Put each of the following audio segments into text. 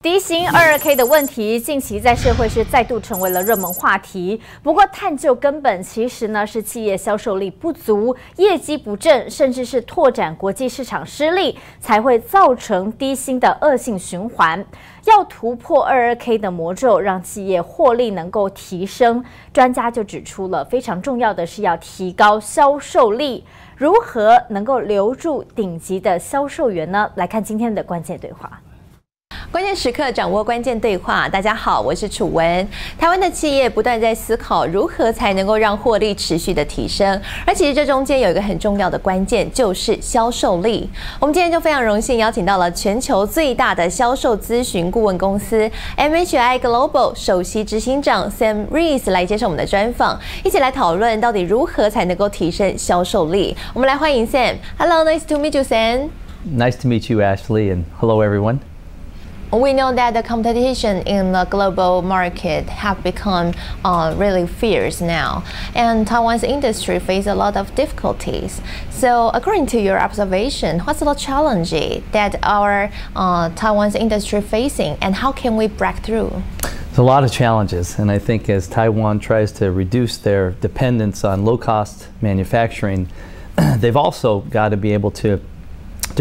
低薪22K 的问题，近期在社会是再度成为了热门话题。不过，探究根本其实呢是企业销售力不足、业绩不振，甚至是拓展国际市场失利，才会造成低薪的恶性循环。要突破22K 的魔咒，让企业获利能够提升，专家就指出了非常重要的是要提高销售力。如何能够留住顶级的销售员呢？来看今天的关键对话。关键时刻掌握关键对话。大家好，我是楚文。台湾的企业不断在思考如何才能够让获利持续的提升，而其实这中间有一个很重要的关键，就是销售力。我们今天就非常荣幸邀请到了全球最大的销售咨询顾问公司 MHI Global 首席执行长 Sam Reese 来接受我们的专访，一起来讨论到底如何才能够提升销售力。我们来欢迎 Sam。Hello, nice to meet you, Sam. Nice to meet you, Ashley, and hello, everyone. We know that the competition in the global market have become really fierce now, and Taiwan's industry face a lot of difficulties. So, according to your observation, what's the challenge that our Taiwan's industry facing, and how can we break through? There's a lot of challenges, and I think as Taiwan tries to reduce their dependence on low-cost manufacturing, they've also got to be able to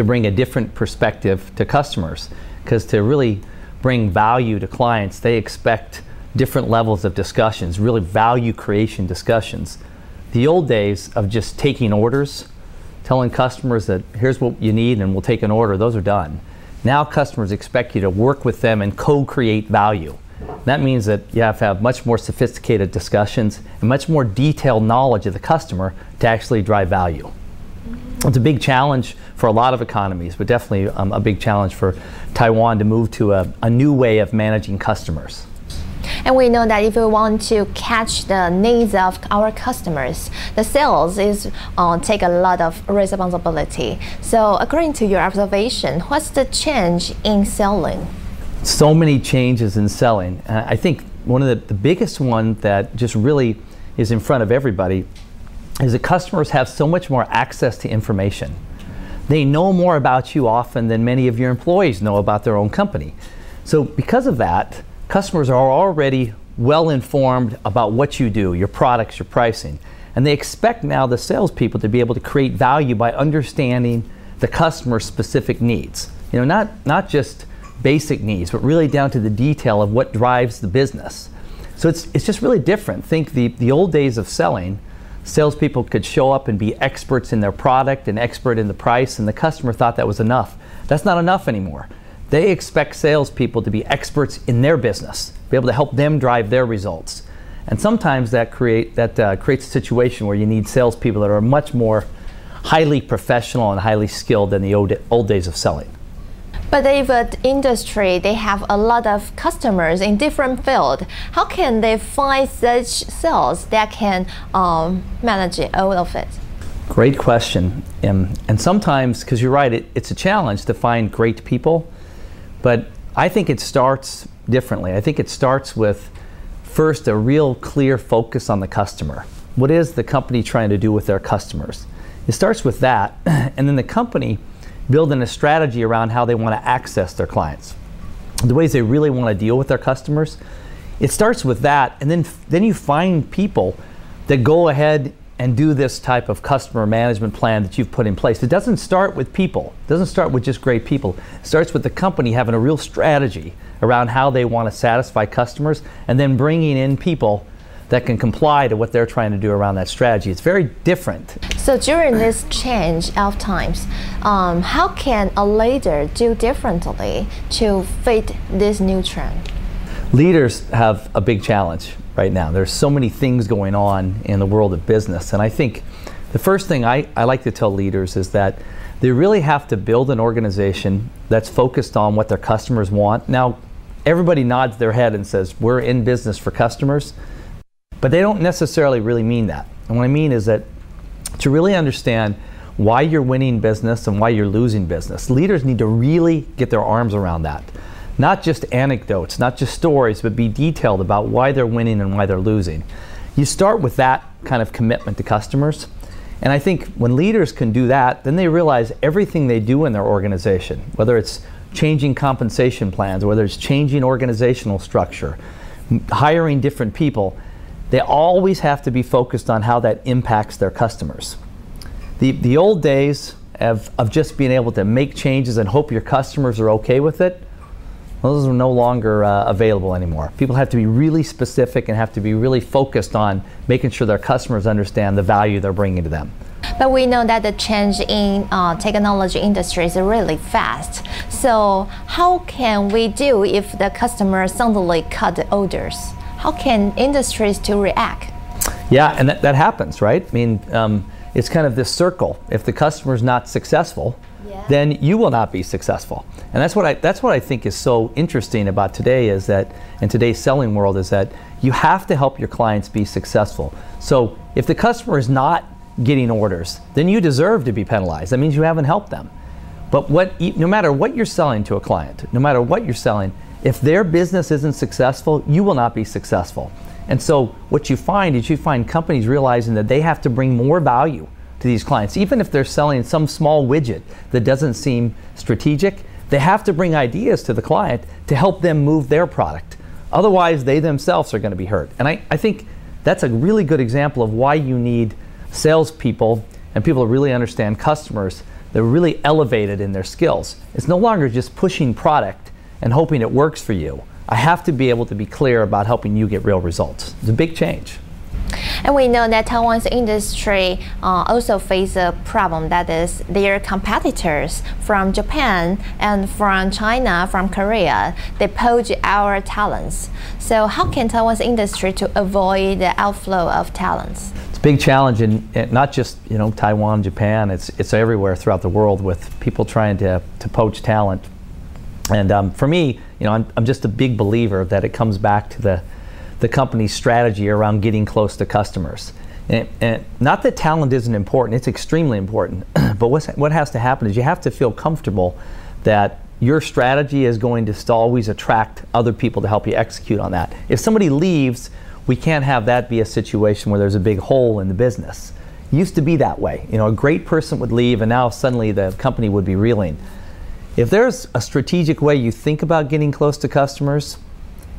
bring a different perspective to customers. Because to really bring value to clients, they expect different levels of discussions, really value creation discussions. The old days of just taking orders, telling customers that here's what you need and we'll take an order, those are done. Now customers expect you to work with them and co-create value. That means that you have to have much more sophisticated discussions and much more detailed knowledge of the customer to actually drive value. It's a big challenge for a lot of economies, but definitely a big challenge for Taiwan to move to a new way of managing customers. And we know that if we want to catch the needs of our customers, the sales is take a lot of responsibility. So according to your observation, what's the change in selling? So many changes in selling. I think one of the biggest one that just really is in front of everybody is that customers have so much more access to information. They know more about you often than many of your employees know about their own company. So because of that, customers are already well informed about what you do, your products, your pricing. And they expect now the salespeople to be able to create value by understanding the customer's specific needs. You know, not just basic needs, but really down to the detail of what drives the business. So it's just really different. Think the old days of selling, salespeople could show up and be experts in their product and expert in the price, and the customer thought that was enough. That's not enough anymore. They expect salespeople to be experts in their business, be able to help them drive their results. And sometimes that creates a situation where you need salespeople that are much more highly professional and highly skilled than the old days of selling. But if an industry, they have a lot of customers in different fields, how can they find such sales that can manage all of it? Great question. And sometimes, because you're right, it's a challenge to find great people, but I think it starts differently. I think it starts with, first, a real clear focus on the customer. What is the company trying to do with their customers? It starts with that, and then the company building a strategy around how they want to access their clients, the ways they really want to deal with their customers. It starts with that, and then you find people that go ahead and do this type of customer management plan that you've put in place. It doesn't start with people. It doesn't start with just great people. It starts with the company having a real strategy around how they want to satisfy customers, and then bringing in people that can comply to what they're trying to do around that strategy. It's very different. So during this change of times, how can a leader do differently to fit this new trend? Leaders have a big challenge right now. There's so many things going on in the world of business, and I think the first thing I like to tell leaders is that they really have to build an organization that's focused on what their customers want. Now, everybody nods their head and says, we're in business for customers. But they don't necessarily really mean that. And what I mean is that to really understand why you're winning business and why you're losing business, leaders need to really get their arms around that. Not just anecdotes, not just stories, but be detailed about why they're winning and why they're losing. You start with that kind of commitment to customers. And I think when leaders can do that, then they realize everything they do in their organization, whether it's changing compensation plans, whether it's changing organizational structure, hiring different people, they always have to be focused on how that impacts their customers. The old days of just being able to make changes and hope your customers are okay with it, those are no longer available anymore. People have to be really specific and have to be really focused on making sure their customers understand the value they're bringing to them. But we know that the change in technology industry is really fast. So how can we do if the customer suddenly cut the orders? How can industries to react? Yeah, and that happens, right? I mean, it's kind of this circle. If the customer's not successful, then you will not be successful. And that's what I think is so interesting about today, is that in today's selling world, is that you have to help your clients be successful. So if the customer is not getting orders, then you deserve to be penalized. That means you haven't helped them. But no matter what you're selling to a client, no matter what you're selling, if their business isn't successful, you will not be successful. And so what you find is companies realizing that they have to bring more value to these clients. Even if they're selling some small widget that doesn't seem strategic, they have to bring ideas to the client to help them move their product. Otherwise, they themselves are going to be hurt. And I think that's a really good example of why you need salespeople and people who really understand customers. They're really elevated in their skills. It's no longer just pushing product and hoping it works for you. I have to be able to be clear about helping you get real results. It's a big change. And we know that Taiwan's industry also face a problem, that is their competitors from Japan and from China, from Korea, they poach our talents. So how can Taiwan's industry to avoid the outflow of talents? It's a big challenge, in not just Taiwan, Japan. It's everywhere throughout the world with people trying to poach talent. And for me, I'm just a big believer that it comes back to the company's strategy around getting close to customers. And not that talent isn't important, it's extremely important. But what has to happen is you have to feel comfortable that your strategy is going to always attract other people to help you execute on that. If somebody leaves, we can't have that be a situation where there's a big hole in the business. It used to be that way. A great person would leave and now suddenly the company would be reeling. If there's a strategic way you think about getting close to customers,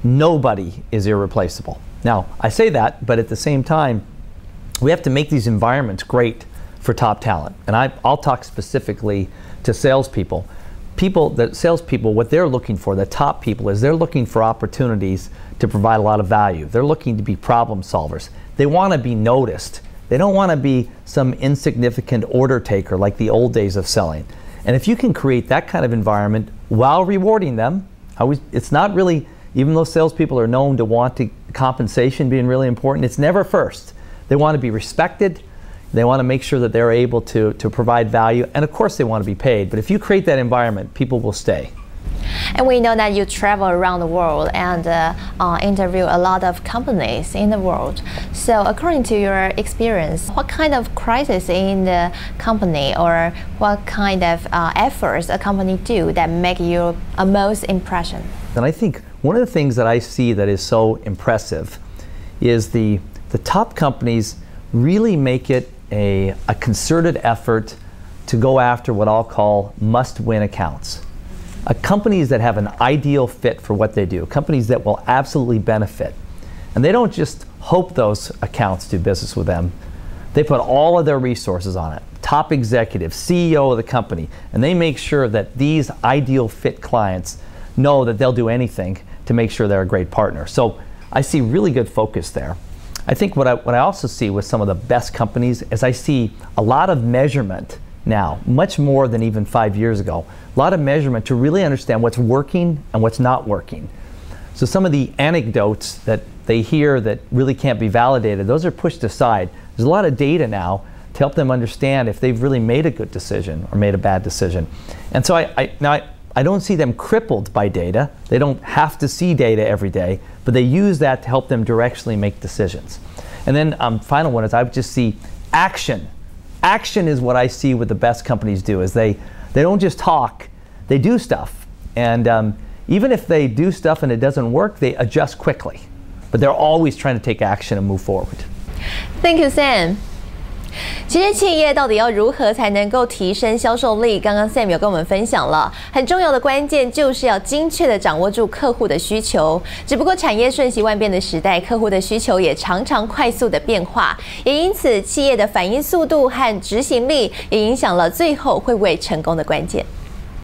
nobody is irreplaceable. Now, I say that, but at the same time, we have to make these environments great for top talent. And I'll talk specifically to salespeople. Salespeople, what they're looking for, the top people, is they're looking for opportunities to provide a lot of value. They're looking to be problem solvers. They want to be noticed. They don't want to be some insignificant order taker like the old days of selling. And if you can create that kind of environment while rewarding them, it's not really, even though salespeople are known to want compensation being really important, it's never first. They want to be respected. They want to make sure that they're able to provide value. And of course they want to be paid. But if you create that environment, people will stay. And we know that you travel around the world and interview a lot of companies in the world. So according to your experience, what kind of crisis in the company, or what kind of efforts a company do that make you a most impression? And I think one of the things that I see that is so impressive is the top companies really make it a concerted effort to go after what I'll call must-win accounts. Companies that have an ideal fit for what they do, companies that will absolutely benefit. And they don't just hope those accounts do business with them. They put all of their resources on it. Top executive, CEO of the company, and they make sure that these ideal fit clients know that they'll do anything to make sure they're a great partner. So I see really good focus there. I think what I also see with some of the best companies is I see a lot of measurement now, much more than even 5 years ago. A lot of measurement to really understand what's working and what's not working. So some of the anecdotes that they hear that really can't be validated, those are pushed aside. There's a lot of data now to help them understand if they've really made a good decision or made a bad decision. And so I don't see them crippled by data. They don't have to see data every day, but they use that to help them directionally make decisions. And then final one is I would just see action. Action is what I see what the best companies do, is they don't just talk, they do stuff. And even if they do stuff and it doesn't work, they adjust quickly. But they're always trying to take action and move forward. Thank you, Sam. 其实企业到底要如何才能够提升销售力？刚刚 Sam 有跟我们分享了，很重要的关键就是要精确的掌握住客户的需求。只不过产业瞬息万变的时代，客户的需求也常常快速的变化，也因此企业的反应速度和执行力也影响了最后会为成功的关键。